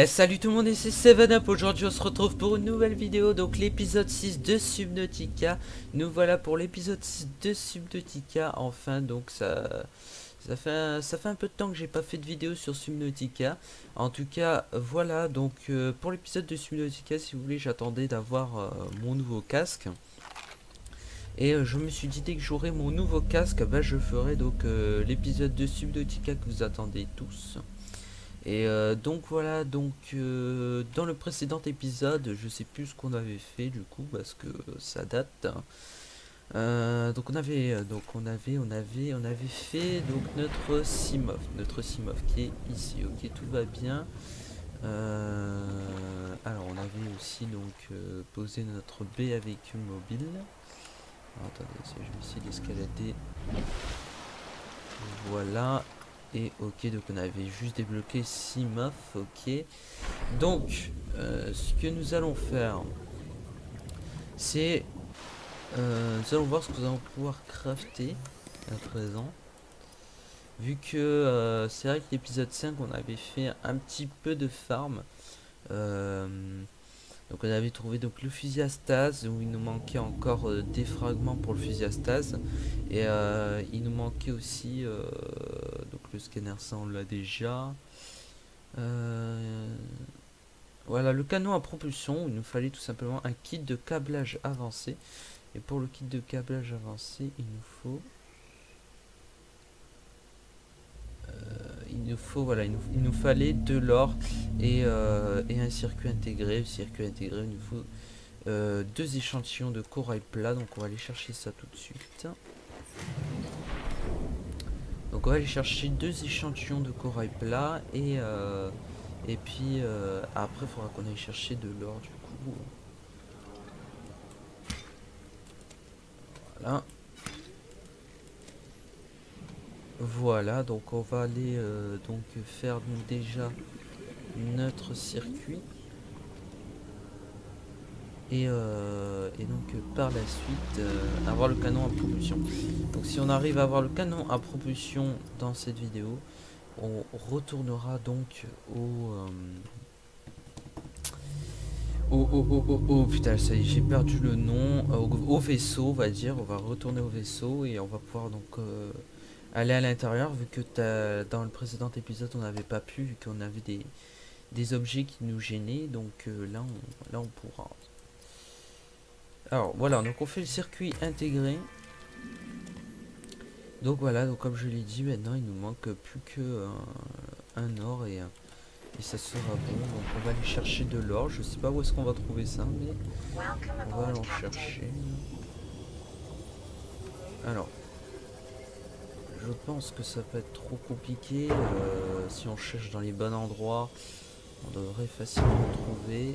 Salut tout le monde, et c'est 7up. Aujourd'hui on se retrouve pour une nouvelle vidéo, donc l'épisode 6 de Subnautica. Nous voilà pour l'épisode 6 de Subnautica, enfin. Donc ça fait un peu de temps que j'ai pas fait de vidéo sur Subnautica. En tout cas voilà, donc pour l'épisode de Subnautica, si vous voulez, j'attendais d'avoir mon nouveau casque. Et je me suis dit, dès que j'aurai mon nouveau casque, bah, je ferai donc l'épisode de Subnautica que vous attendez tous. Et donc voilà, donc dans le précédent épisode, je sais plus ce qu'on avait fait du coup parce que ça date. Donc on avait fait donc notre Simov qui est ici. Ok, tout va bien. Alors on avait aussi donc posé notre baie à véhicule mobile. Alors, attendez, je vais essayer d'escalader. Voilà. Et ok, donc on avait juste débloqué Simov. Ok. Donc, ce que nous allons faire, c'est nous allons voir ce que nous allons pouvoir crafter à présent. Vu que c'est vrai que l'épisode 5, on avait fait un petit peu de farm. Euh, donc on avait trouvé donc le fusil à stase, où il nous manquait encore des fragments pour le fusil à stase. Et il nous manquait aussi donc le scanner, ça on l'a déjà. Voilà, le canon à propulsion, il nous fallait tout simplement un kit de câblage avancé. Et pour le kit de câblage avancé, voilà, il nous fallait de l'or et un circuit intégré. Le circuit intégré, il nous faut deux échantillons de corail plat, donc on va aller chercher ça tout de suite. Donc on va aller chercher deux échantillons de corail plat et puis après il faudra qu'on aille chercher de l'or du coup. Voilà. Voilà, donc on va aller donc faire donc déjà notre circuit et donc par la suite avoir le canon à propulsion. Donc si on arrive à avoir le canon à propulsion dans cette vidéo, on retournera donc au putain, ça y est, j'ai perdu le nom, au vaisseau, on va dire. On va retourner au vaisseau et on va pouvoir donc aller à l'intérieur, vu que dans le précédent épisode on n'avait pas pu, vu qu'on avait des objets qui nous gênaient. Donc là on pourra. Alors voilà, donc on fait le circuit intégré. Donc voilà, donc comme je l'ai dit, maintenant il nous manque plus que un or et ça sera bon. Donc on va aller chercher de l'or. Je sais pas où est-ce qu'on va trouver ça, mais on va aller en chercher. Alors, je pense que ça peut être trop compliqué. Si on cherche dans les bons endroits, on devrait facilement trouver.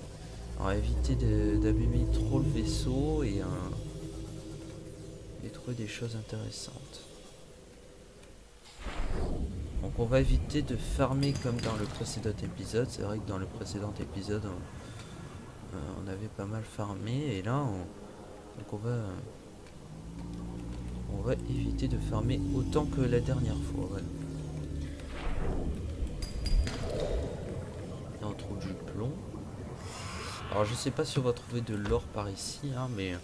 Alors éviter d'abîmer trop le vaisseau et trouver des choses intéressantes. Donc on va éviter de farmer comme dans le précédent épisode. C'est vrai que dans le précédent épisode on avait pas mal farmé et là donc on va éviter de farmer autant que la dernière fois. Voilà. Là on trouve du plomb. Alors je sais pas si on va trouver de l'or par ici, hein, mais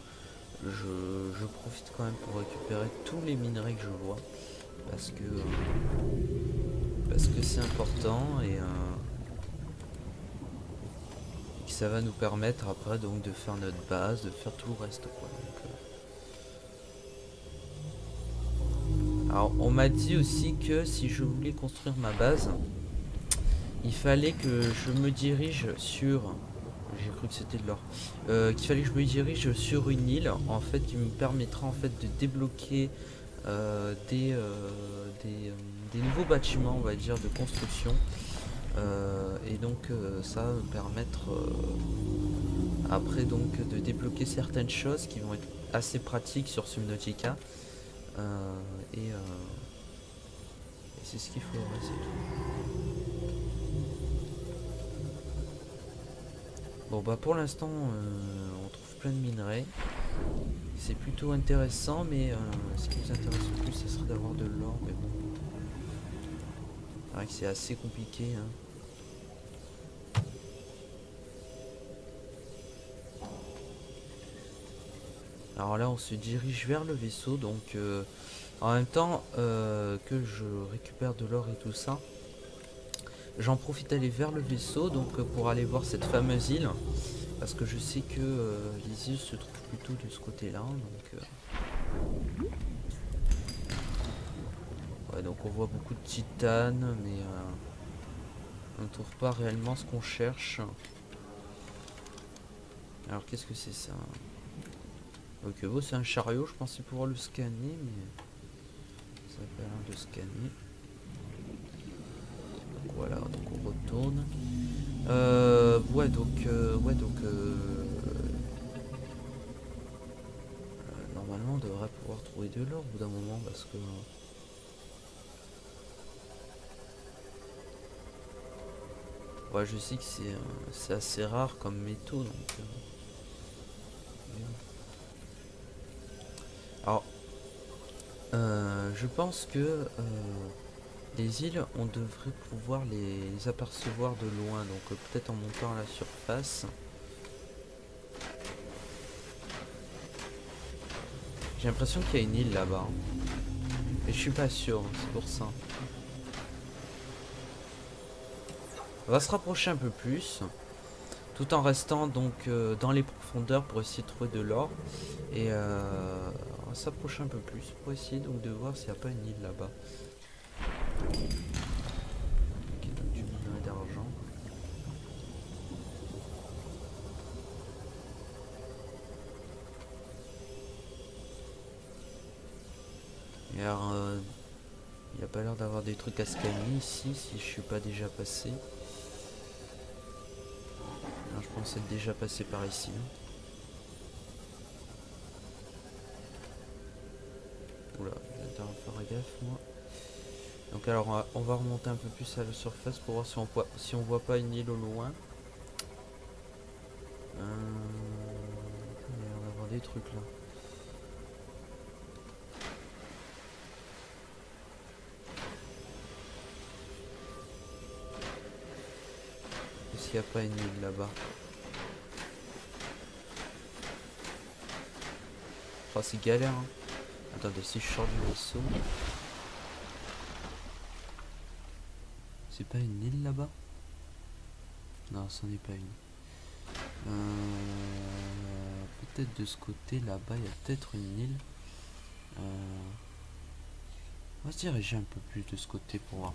je profite quand même pour récupérer tous les minerais que je vois. Parce que c'est important et que ça va nous permettre après donc de faire notre base, de faire tout le reste quoi. Donc, alors on m'a dit aussi que si je voulais construire ma base, il fallait que je me dirige sur... J'ai cru que c'était de l'or. Qu'il fallait que je me dirige sur une île en fait qui me permettra en fait de débloquer des nouveaux bâtiments, on va dire, de construction. Et donc ça va me permettre après donc de débloquer certaines choses qui vont être assez pratiques sur Subnautica. Et c'est ce qu'il faudrait, c'est tout. Bon bah pour l'instant on trouve plein de minerais. C'est plutôt intéressant, mais ce qui nous intéresse le plus, ce serait d'avoir de l'or, mais bon. C'est vrai que c'est assez compliqué. Hein. Alors là on se dirige vers le vaisseau, donc en même temps que je récupère de l'or et tout ça, j'en profite d'aller vers le vaisseau donc pour aller voir cette fameuse île. Parce que je sais que les îles se trouvent plutôt de ce côté-là. Ouais, donc on voit beaucoup de titane, mais on ne trouve pas réellement ce qu'on cherche. Alors qu'est-ce que c'est ça? Ok, bon, c'est un chariot, je pensais pouvoir le scanner, mais ça n'a pas l'air de scanner. Donc voilà, donc on retourne. Normalement on devrait pouvoir trouver de l'or au bout d'un moment parce que ouais, je sais que c'est assez rare comme métaux donc alors je pense que les îles on devrait pouvoir les apercevoir de loin, donc peut-être en montant à la surface. J'ai l'impression qu'il y a une île là-bas. Mais je suis pas sûr, c'est pour ça. On va se rapprocher un peu plus. Tout en restant donc dans les profondeurs pour essayer de trouver de l'or. Et on va s'approcher un peu plus pour essayer donc de voir s'il n'y a pas une île là-bas. Ok, donc du minerai d'argent. Et alors, il n'y a pas l'air d'avoir des trucs à scanner ici, si je suis pas déjà passé. Alors, je pense être déjà passé par ici. Oula, je vais faire gaffe moi. Donc alors on va remonter un peu plus à la surface pour voir si on voit pas une île au loin. Il y a l'air d'avoir des trucs là. Est-ce qu'il n'y a pas une île là-bas? Oh, c'est galère hein. Attendez, si je sors du vaisseau. C'est pas une île là-bas? Non, ce n'est pas une. Peut-être de ce côté là-bas, il y a peut-être une île. On va se diriger un peu plus de ce côté pour voir.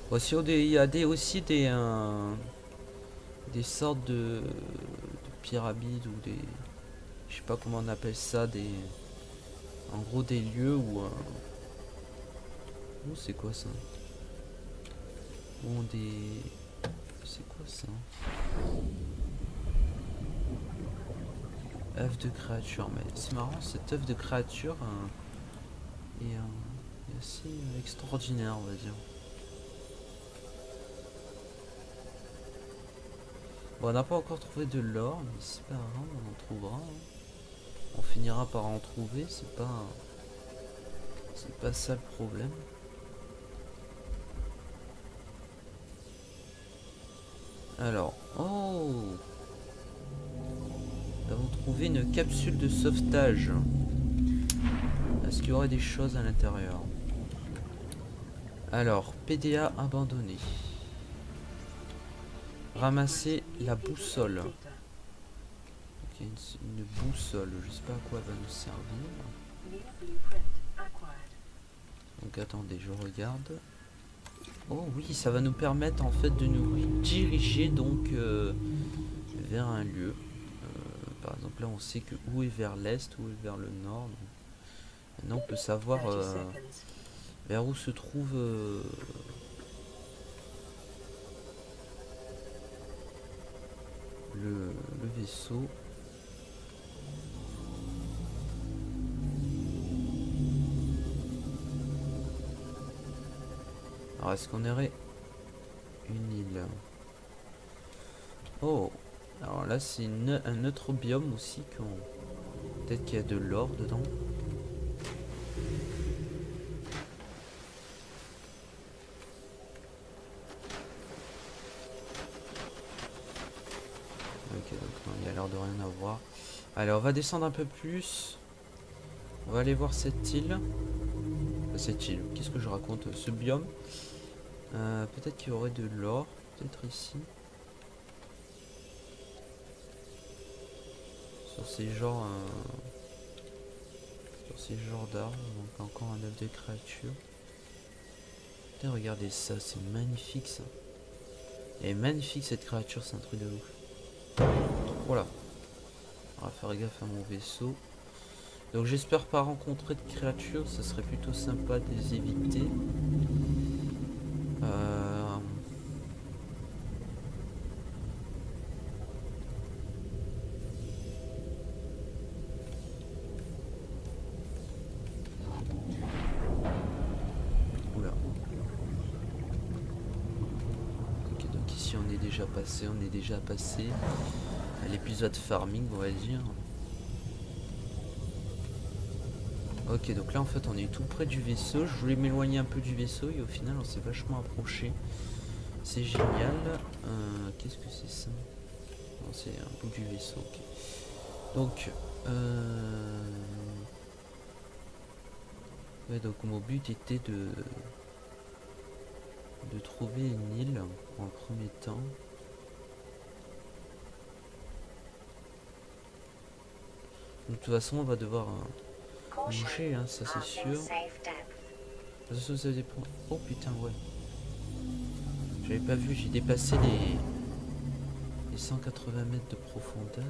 Voici il y a aussi des sortes de pyramides ou des, je sais pas comment on appelle ça, des, en gros des lieux où oh, c'est quoi ça? Bon, des, c'est quoi ça? œuf de créature, mais c'est marrant, cette œuf de créature est assez extraordinaire, on va dire. Bon, on n'a pas encore trouvé de l'or, mais c'est pas grave, on en trouvera. Hein. On finira par en trouver, c'est pas ça le problème. Alors, oh, nous avons trouvé une capsule de sauvetage. Est-ce qu'il y aurait des choses à l'intérieur? Alors, PDA abandonné. Ramasser la boussole. Ok, une boussole, je sais pas à quoi elle va nous servir. Donc attendez, je regarde. Oh oui, ça va nous permettre en fait de nous diriger donc vers un lieu. Par exemple là on sait que où est vers l'est, où est vers le nord. Donc, maintenant on peut savoir vers où se trouve le vaisseau. Alors est-ce qu'on aurait une île? Oh, alors là c'est un autre biome aussi. Peut-être qu'il y a de l'or dedans. Ok, donc voir. Allez, on va descendre un peu plus. On va aller voir cette île. Cette île, qu'est-ce que je raconte? Ce biome. Peut-être qu'il y aurait de l'or. Peut-être ici. Sur ces genres... sur ces genres d'arbres. Donc encore un œuf de créature. Putain, regardez ça, c'est magnifique ça. Elle est magnifique cette créature, c'est un truc de ouf. Voilà. On va faire gaffe à mon vaisseau. Donc j'espère pas rencontrer de créatures, ça serait plutôt sympa de les éviter. Oula. Ok, donc ici on est déjà passé à l'épisode farming, on va dire. Ok, donc là en fait on est tout près du vaisseau. Je voulais m'éloigner un peu du vaisseau et au final on s'est vachement approché. C'est génial. Qu'est-ce que c'est ça? Non, c'est un bout du vaisseau. Okay. Donc, ouais, donc mon but était de trouver une île en premier temps. De toute façon, on va devoir bouger, hein, ça c'est sûr. Ça dépend. Oh putain, ouais. J'avais pas vu, j'ai dépassé les 180 mètres de profondeur.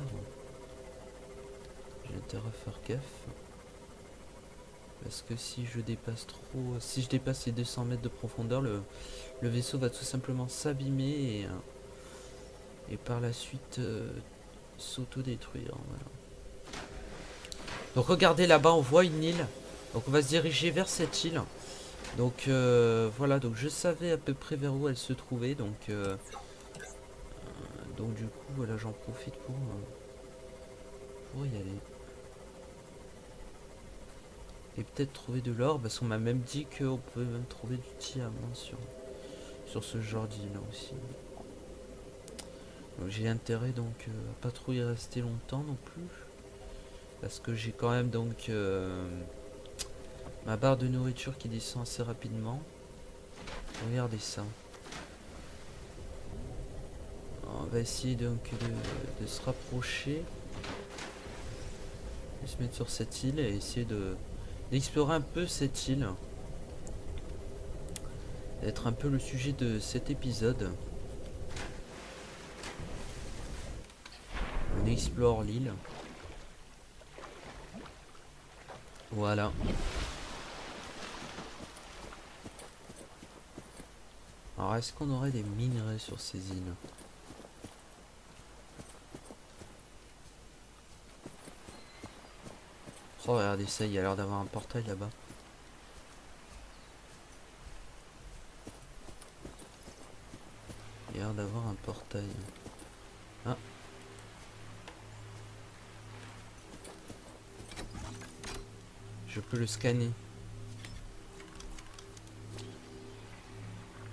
J'ai intérêt à faire gaffe. Parce que si je dépasse les 200 mètres de profondeur, le vaisseau va tout simplement s'abîmer et par la suite s'auto-détruire. Voilà. Donc regardez là-bas, on voit une île. Donc on va se diriger vers cette île. Donc voilà, donc je savais à peu près vers où elle se trouvait. Donc du coup, voilà, j'en profite pour y aller. Et peut-être trouver de l'or, parce qu'on m'a même dit qu'on pouvait même trouver du diamant sur ce genre d'île là aussi. Donc j'ai intérêt donc à pas trop y rester longtemps non plus. Parce que j'ai quand même donc ma barre de nourriture qui descend assez rapidement. Regardez ça. On va essayer donc de se rapprocher. De se mettre sur cette île et essayer d'explorer un peu cette île. D'être un peu le sujet de cet épisode. On explore l'île. Voilà. Alors est-ce qu'on aurait des minerais sur ces îles? Oh regardez ça, il y a l'air d'avoir un portail là-bas. Il y a l'air d'avoir un portail. Ah. Je peux le scanner.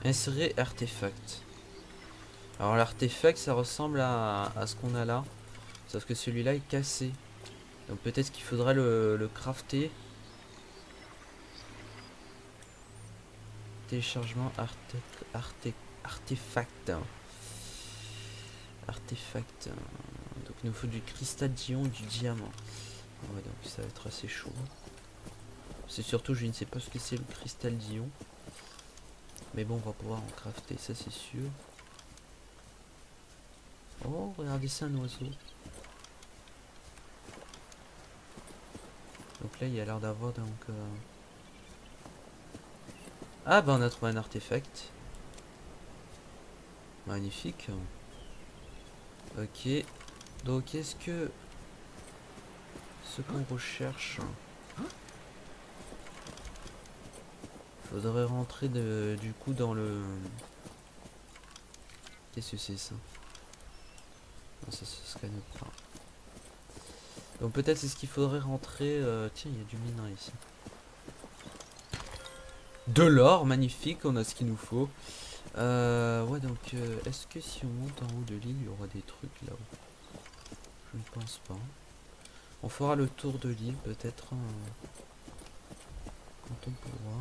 Insérer artefact. Alors l'artefact ça ressemble à ce qu'on a là. Sauf que celui-là est cassé. Donc peut-être qu'il faudrait le crafter. Téléchargement artefact. Artefact. Donc il nous faut du cristal d'ion ou du diamant. Ouais, donc ça va être assez chaud. C'est surtout je ne sais pas ce que c'est le cristal d'ion. Mais bon, on va pouvoir en crafter, ça c'est sûr. Oh, regardez ça, un oiseau. Donc là, il y a l'air d'avoir donc... Ah bah on a trouvé un artefact. Magnifique. Ok. Donc est-ce que... ce qu'on recherche... Faudrait rentrer du coup dans le... Qu'est-ce que c'est ça? Non, ça se scanne pas. Donc peut-être c'est ce qu'il faudrait rentrer... Tiens, il y a du minerai ici. De l'or, magnifique, on a ce qu'il nous faut. Ouais, donc est-ce que si on monte en haut de l'île, il y aura des trucs là-haut? Je ne pense pas. On fera le tour de l'île peut-être quand on pourra.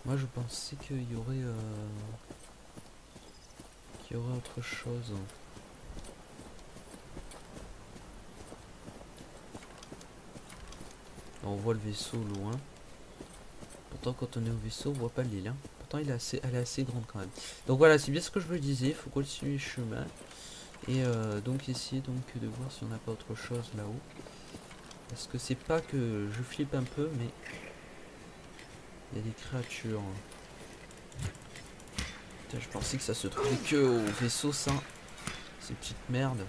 Moi je pensais qu'il y aurait autre chose. On voit le vaisseau au loin. Pourtant quand on est au vaisseau on voit pas l'île. Hein. Pourtant elle est assez grande quand même. Donc voilà, c'est bien ce que je me disais, il faut continuer le chemin. Et donc essayer donc de voir si on n'a pas autre chose là-haut. Parce que c'est pas que je flippe un peu, mais il y a des créatures. Putain, je pensais que ça se trouvait que au vaisseau ça. Ces petites merdes.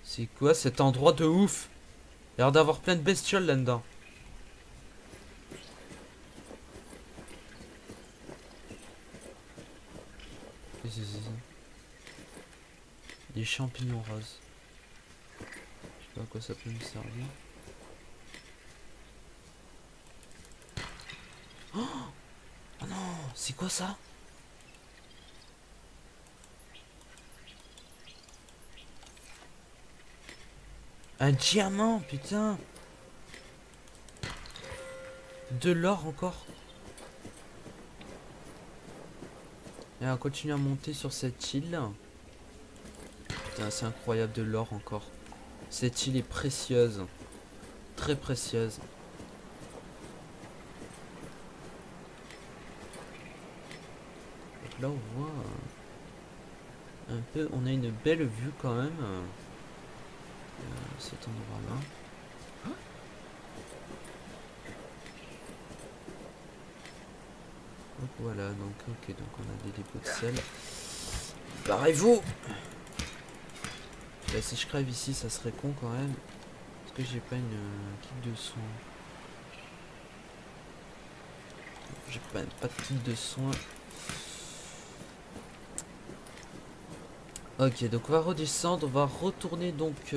C'est quoi cet endroit de ouf? Il y a l'air d'avoir plein de bestioles là-dedans. Qu'est-ce que c'est ça? Des champignons roses. Je sais pas à quoi ça peut me servir. Oh non, c'est quoi ça? Un diamant, putain. De l'or encore. Et on continue à monter sur cette île. Putain, c'est incroyable, de l'or encore. Cette île est précieuse. Très précieuse. Donc là on voit un peu, on a une belle vue quand même. Cet endroit là. Donc voilà, donc ok, donc on a des dépôts de sel. Barrez-vous! Là, si je crève ici, ça serait con quand même. Est-ce que j'ai pas une kit de soins? J'ai pas de kit de soins. Ok, donc on va redescendre, on va retourner donc... ah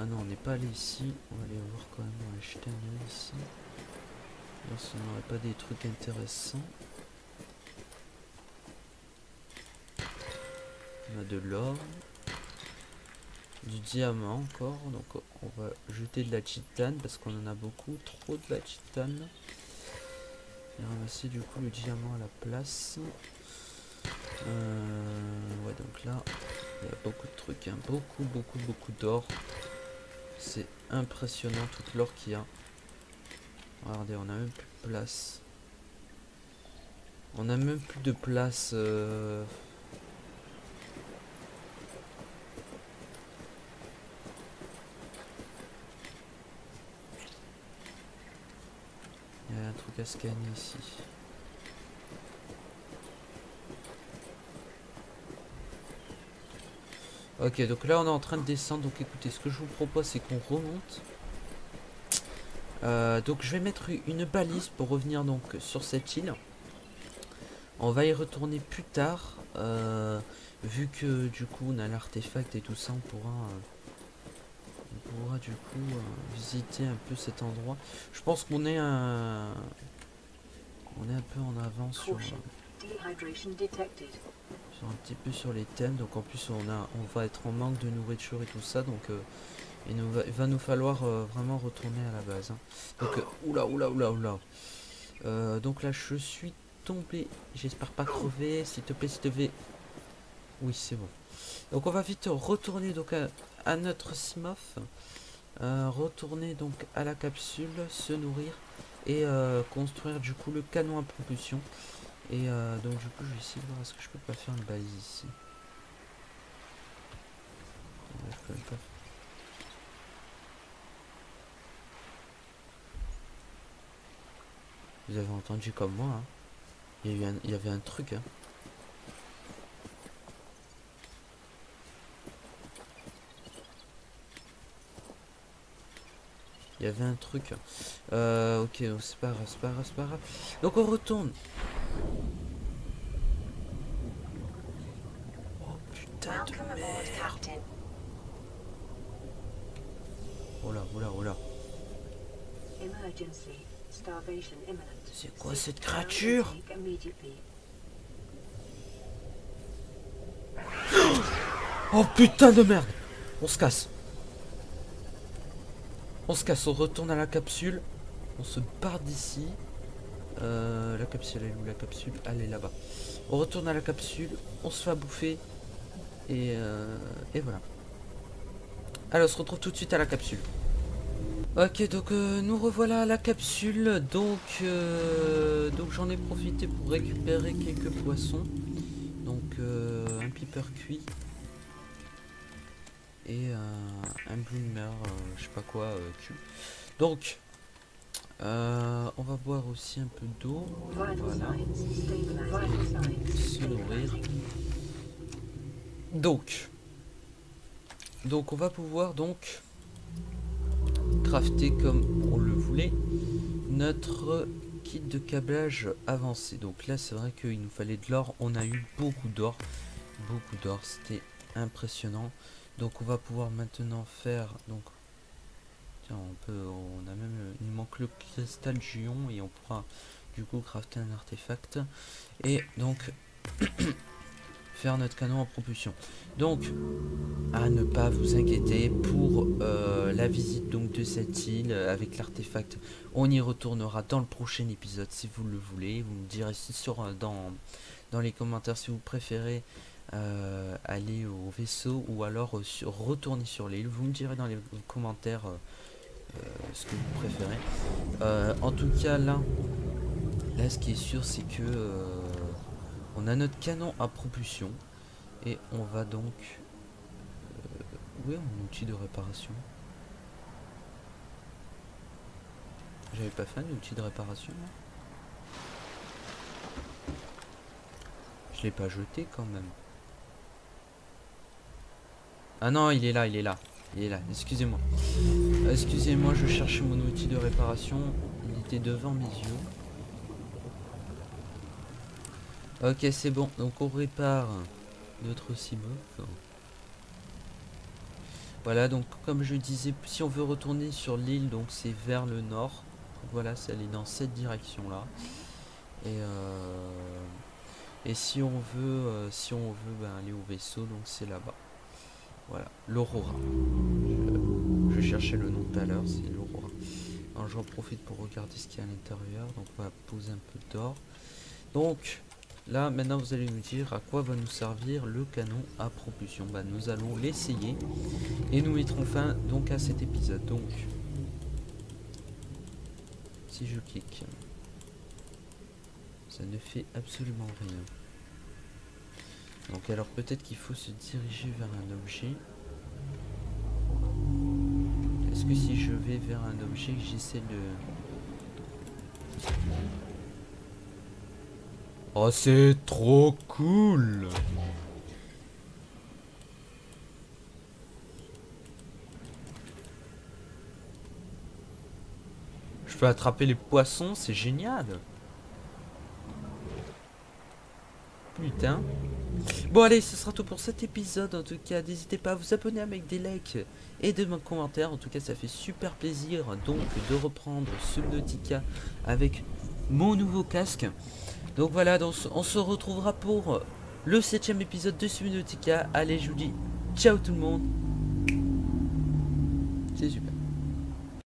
non, on n'est pas allé ici. On va aller voir quand même, on va jeter un œil ici. Voir si on n'aurait pas des trucs intéressants. On a de l'or. Du diamant encore. Donc on va jeter de la titane parce qu'on en a beaucoup. Trop de la titane. Et ramasser du coup le diamant à la place. Ouais, donc là il y a beaucoup de trucs, hein. Beaucoup d'or. C'est impressionnant toute l'or qu'il y a. Regardez, on a même plus de place. On a même plus de place. Il y a un truc à scanner ici. Ok, donc là on est en train de descendre. Donc écoutez, ce que je vous propose c'est qu'on remonte. Donc je vais mettre une balise pour revenir donc sur cette île. On va y retourner plus tard. Vu que du coup on a l'artefact et tout ça, on pourra du coup visiter un peu cet endroit. Je pense qu'on est un peu en avance sur un petit peu sur les thèmes. Donc en plus on va être en manque de nourriture et tout ça. Donc il va nous falloir vraiment retourner à la base. Hein. Donc oula. Donc là je suis tombé. J'espère pas crever. S'il te plaît. Oui, c'est bon. Donc on va vite retourner donc à notre Simof. Retourner donc à la capsule, se nourrir et construire du coup le canon à propulsion. Et donc du coup je vais essayer de voir est-ce que je peux pas faire une balise ici. Ouais, je peux même pas. Vous avez entendu comme moi, hein. Il y avait un truc, hein. Il y avait un truc. Ok, c'est pas grave. Donc on retourne. Oh putain de merde. Oh là, oh là, oh là. C'est quoi cette créature? Oh putain de merde! On se casse. On se casse, on retourne à la capsule. On se barre d'ici. La capsule, elle est où la capsule? Elle est là-bas. On retourne à la capsule. On se fait bouffer. Et voilà. Alors, on se retrouve tout de suite à la capsule. Ok, donc nous revoilà à la capsule. Donc j'en ai profité pour récupérer quelques poissons. Donc un piper cuit. Et un bloomer, je sais pas quoi, cul. Donc on va boire aussi un peu d'eau. Voilà. Et se nourrir. Donc on va pouvoir donc crafter comme on le voulait notre kit de câblage avancé. Donc là c'est vrai qu'il nous fallait de l'or. On a eu beaucoup d'or. C'était impressionnant. Donc on va pouvoir maintenant faire, donc tiens, on a même, il manque le cristal géant et on pourra du coup crafter un artefact et donc faire notre canon en propulsion. Donc à ne pas vous inquiéter pour la visite donc de cette île avec l'artefact, on y retournera dans le prochain épisode si vous le voulez. Vous me direz dans les commentaires si vous préférez aller au vaisseau ou alors retourner sur l'île. Vous me direz dans les commentaires ce que vous préférez. En tout cas là ce qui est sûr c'est que on a notre canon à propulsion et on va donc où est mon outil de réparation? J'avais pas fait un outil de réparation là. Je l'ai pas jeté quand même. Ah non, il est là. Excusez-moi. Excusez-moi, je cherchais mon outil de réparation. Il était devant mes yeux. Ok, c'est bon. Donc on répare notre Seamoth. Voilà, donc comme je disais, si on veut retourner sur l'île, donc c'est vers le nord. Donc voilà, c'est aller dans cette direction-là. Et si on veut, aller au vaisseau, donc c'est là-bas. Voilà, l'Aurora. Je cherchais le nom tout à l'heure, c'est l'Aurora. Alors j'en profite pour regarder ce qu'il y a à l'intérieur. Donc on va poser un peu d'or. Donc là maintenant vous allez me dire à quoi va nous servir le canon à propulsion. Bah, nous allons l'essayer et nous mettrons fin donc à cet épisode. Donc si je clique, ça ne fait absolument rien. Donc alors peut-être qu'il faut se diriger vers un objet. Est-ce que si je vais vers un objet que j'essaie de... Oh c'est trop cool! Je peux attraper les poissons, c'est génial! Putain. Bon allez, ce sera tout pour cet épisode. En tout cas, n'hésitez pas à vous abonner avec des likes et des commentaires. En tout cas, ça fait super plaisir donc de reprendre Subnautica avec mon nouveau casque. Donc voilà, donc on se retrouvera pour le 7e épisode de Subnautica. Allez, je vous dis ciao tout le monde. C'est super.